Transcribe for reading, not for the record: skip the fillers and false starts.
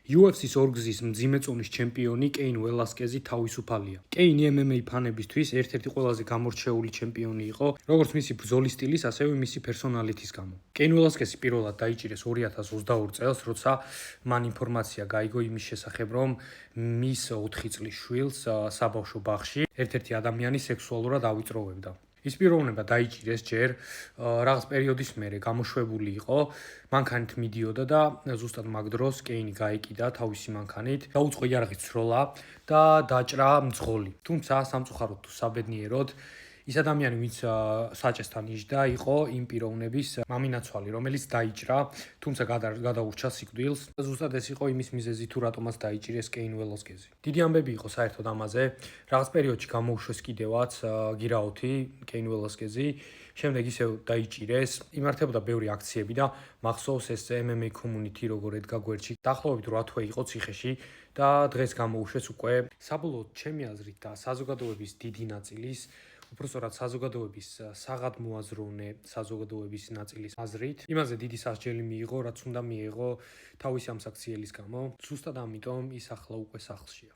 UFC-ს ორგზის მძიმე წონის ჩემპიონი კეინ ველასკეზი თავისუფალია. კეინი MMA ფანებისთვის ერთ-ერთი ყველაზე გამორჩეული ჩემპიონი იყო, როგორც მისი ბრძოლის სტილის, ასევე მისი პერსონალიტის გამო. კეინ ველასკეზი პირველად დაიჭირეს 2022 წელს, როცა მან ინფორმაცია გაიგო იმის შესახებ, რომ მის 4 წლის შვილს საბავშვო ბაღში ერთ-ერთი ადამიანი სექსუალურად ავიწროვებდა. ის პიროვნება დაიჭირეს ჯერ რაღაც პერიოდის მერე გამოშვებული იყო, მანქანით მიდიოდა და ზუსტად მაგ დროს კეინი გაიკიდა თავისი მანქანით, დაუწყო იარაღით სროლა და დაჭრა მძღოლი. თუმცა სამწუხაროდ თუ საბედნიეროდ ის ადამიანი, ვინც საჭესთან იჯდა, იყო იმ პიროვნების მამინაცვალი, რომელიც დაიჭრა, თუმცა გადაურჩა სიკვდილს. ზუსტად ეს იყო იმის მიზეზი, თუ რატომაც დაიჭირეს კეინ ველასკეზი. დიდი ამბები იყო საერთოდ ამაზე. რაღაც პერიოდში გამოუშვეს კიდევაც გირაოთი კეინ ველასკეზი, შემდეგ ისევ დაიჭირეს. იმართებოდა ბევრი აქციები და მახსოვს ეს MMA community როგორ ედგა გვერდში. დაახლოებით 8 თვე იყო ციხეში და დღეს გამოუშვეს უკვე. საბოლოოდ ჩემი აზრით და საზოგადოების დიდი ნაწილის უпростоრად საზოგადოების საღად მოაზროვნე საზოგადოების ნაწილის აზრით იმაზე დიდი სასჯელი მიიღო, რაც უნდა მიიღო თავისი ამ საქციელის გამო. ზუსტად ამიტომ ის ახლა უკვე სახლშია.